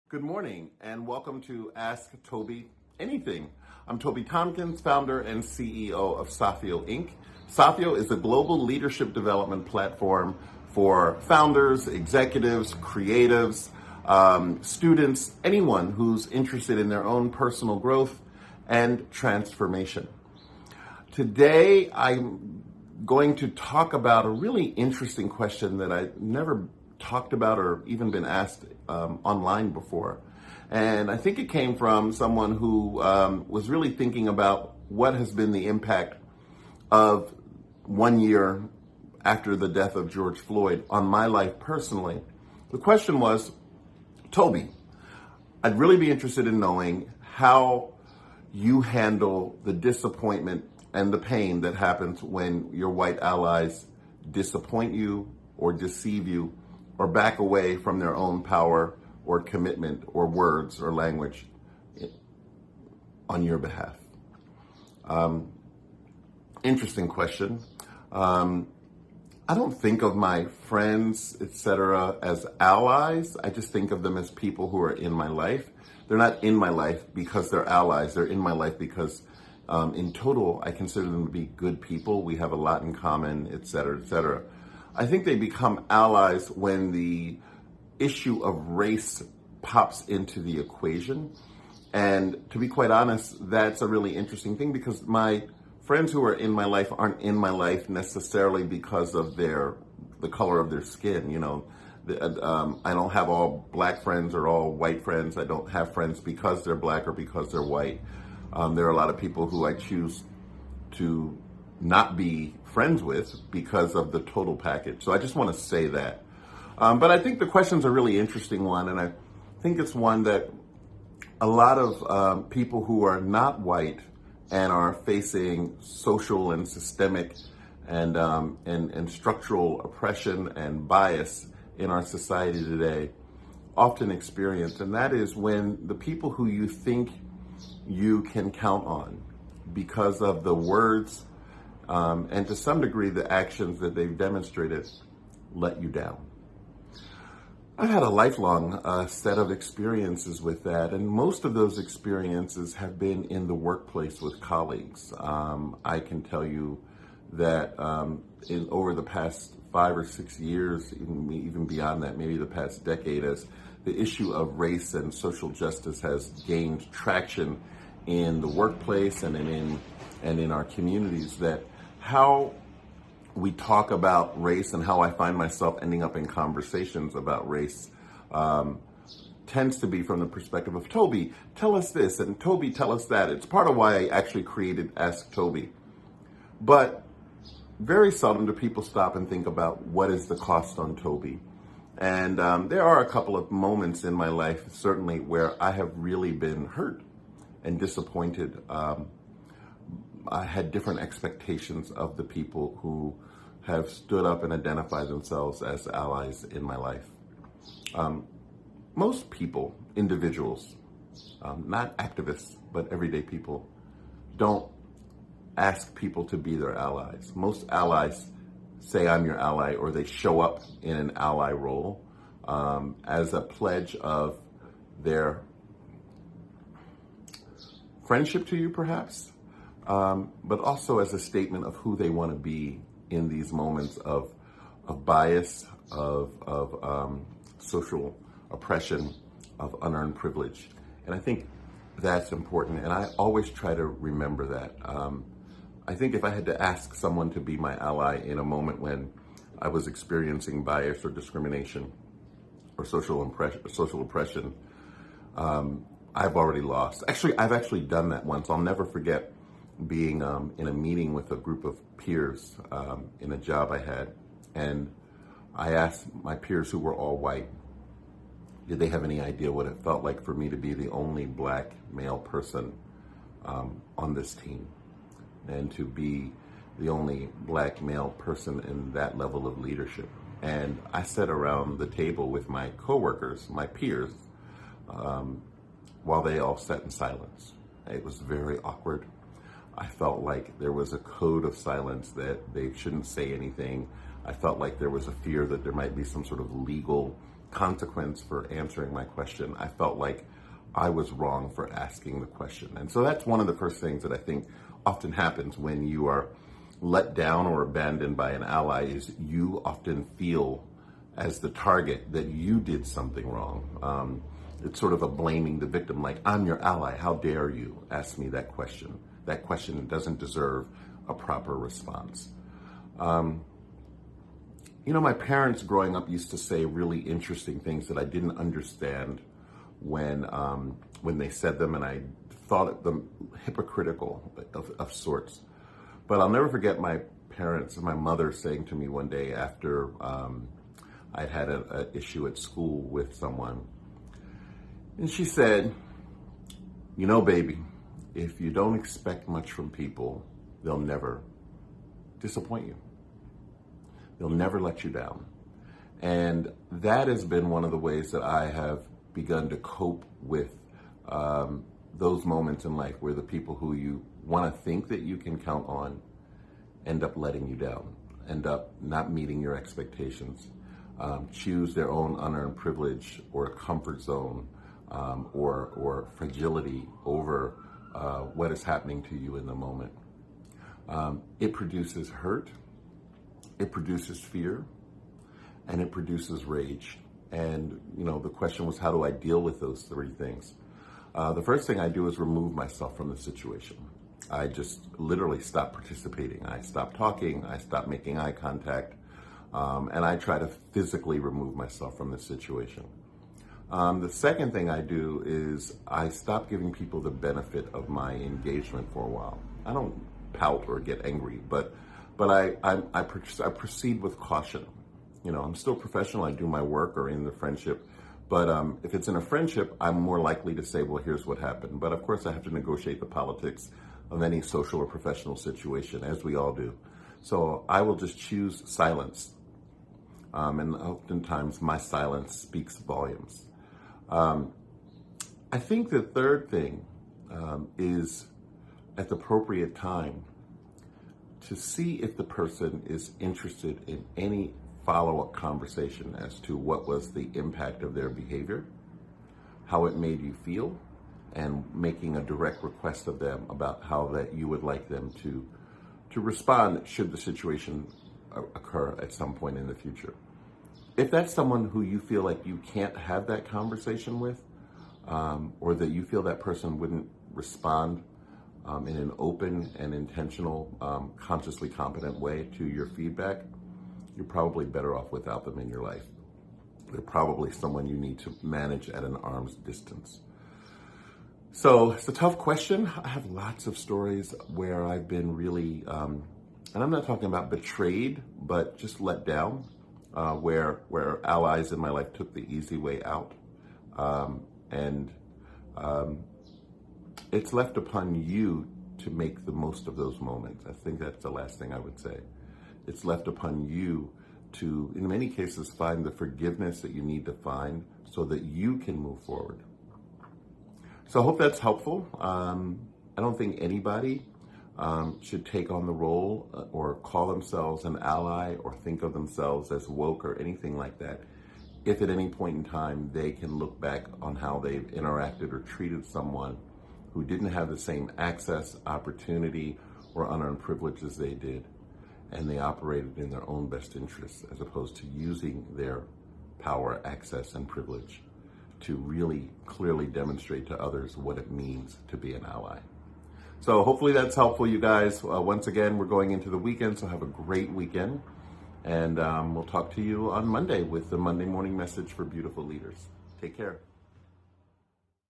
Good morning and welcome to Ask Toby Anything. I'm Toby Tompkins, founder and CEO of Safio Inc. Safio is a global leadership development platform for founders, executives, creatives, students, anyone who's interested in their own personal growth and transformation. Today, I'm going to talk about a really interesting question that I never talked about or even been asked online before. And I think it came from someone who was really thinking about what has been the impact of 1 year after the death of George Floyd on my life personally. The question was, Toby, I'd really be interested in knowing how you handle the disappointment and the pain that happens when your white allies disappoint you or deceive you or back away from their own power or commitment or words or language on your behalf. Interesting question. I don't think of my friends, etc., as allies. I just think of them as people who are in my life. They're not in my life because they're allies. They're in my life because in total, I consider them to be good people. We have a lot in common, etc., etc. I think they become allies when the issue of race pops into the equation. And to be quite honest, that's a really interesting thing because my friends who are in my life aren't in my life necessarily because of the color of their skin. You know, I don't have all black friends or all white friends. I don't have friends because they're black or because they're white. There are a lot of people who I choose to not be friends with because of the total package. So I just want to say that. But I think the question's a really interesting one, and I think it's one that a lot of people who are not white and are facing social and systemic and structural oppression and bias in our society today often experience, and that is when the people who you think you can count on because of the words and to some degree the actions that they've demonstrated let you down. I've had a lifelong set of experiences with that, and most of those experiences have been in the workplace with colleagues. I can tell you that over the past 5 or 6 years, even beyond that, maybe the past decade, as the issue of race and social justice has gained traction in the workplace and in our communities, that how we talk about race and how I find myself ending up in conversations about race tends to be from the perspective of Toby, tell us this, and Toby, tell us that. It's part of why I actually created Ask Toby. But very seldom do people stop and think about what is the cost on Toby. And there are a couple of moments in my life, certainly, where I have really been hurt and disappointed. I had different expectations of the people who have stood up and identified themselves as allies in my life. Most people, individuals, not activists, but everyday people, don't ask people to be their allies. Most allies say, I'm your ally, or they show up in an ally role as a pledge of their friendship to you, perhaps, but also as a statement of who they want to be in these moments of bias, of social oppression, of unearned privilege. And I think that's important, and I always try to remember that. I think if I had to ask someone to be my ally in a moment when I was experiencing bias or discrimination or social oppression, I've already lost. I've actually done that once. I'll never forget being in a meeting with a group of peers in a job I had, and I asked my peers, who were all white, did they have any idea what it felt like for me to be the only black male person on this team, and to be the only black male person in that level of leadership. And I sat around the table with my coworkers, my peers, while they all sat in silence. It was very awkward. I felt like there was a code of silence that they shouldn't say anything. I felt like there was a fear that there might be some sort of legal consequence for answering my question. I felt like I was wrong for asking the question. And so that's one of the first things that I think often happens when you are let down or abandoned by an ally, is you often feel as the target that you did something wrong. It's sort of a blaming the victim, like, I'm your ally, how dare you ask me that question? That question doesn't deserve a proper response. My parents growing up used to say really interesting things that I didn't understand when they said them, and I thought them hypocritical of sorts. But I'll never forget my parents and my mother saying to me one day after I'd had an issue at school with someone. And she said, baby, if you don't expect much from people, they'll never disappoint you. They'll never let you down. And that has been one of the ways that I have begun to cope with those moments in life where the people who you want to think that you can count on end up letting you down, end up not meeting your expectations, choose their own unearned privilege or comfort zone, or fragility over what is happening to you in the moment. It produces hurt, it produces fear, and it produces rage. And, the question was, how do I deal with those three things? The first thing I do is remove myself from the situation. I just literally stop participating. I stop talking, I stop making eye contact, and I try to physically remove myself from the situation. The second thing I do is I stop giving people the benefit of my engagement for a while. I don't pout or get angry, but I proceed with caution. I'm still professional. I do my work or in the friendship, but if it's in a friendship, I'm more likely to say, well, here's what happened. But of course, I have to negotiate the politics of any social or professional situation, as we all do. So I will just choose silence, and oftentimes my silence speaks volumes. I think the third thing is, at the appropriate time, to see if the person is interested in any follow-up conversation as to what was the impact of their behavior, how it made you feel, and making a direct request of them about how that you would like them to respond should the situation occur at some point in the future. If that's someone who you feel like you can't have that conversation with, or that you feel that person wouldn't respond in an open and intentional, consciously competent way to your feedback, you're probably better off without them in your life. They're probably someone you need to manage at an arm's distance. So it's a tough question. I have lots of stories where I've been really, and I'm not talking about betrayed, but just let down, where allies in my life took the easy way out. And it's left upon you to make the most of those moments. I think that's the last thing I would say. It's left upon you to, in many cases, find the forgiveness that you need to find so that you can move forward. So I hope that's helpful. I don't think anybody should take on the role or call themselves an ally or think of themselves as woke or anything like that, if at any point in time they can look back on how they've interacted or treated someone who didn't have the same access, opportunity, or unearned privilege as they did, and they operated in their own best interests as opposed to using their power, access, and privilege to really clearly demonstrate to others what it means to be an ally. So hopefully that's helpful, you guys. Once again, we're going into the weekend, so have a great weekend. And we'll talk to you on Monday with the Monday Morning Message for Beautiful Leaders. Take care.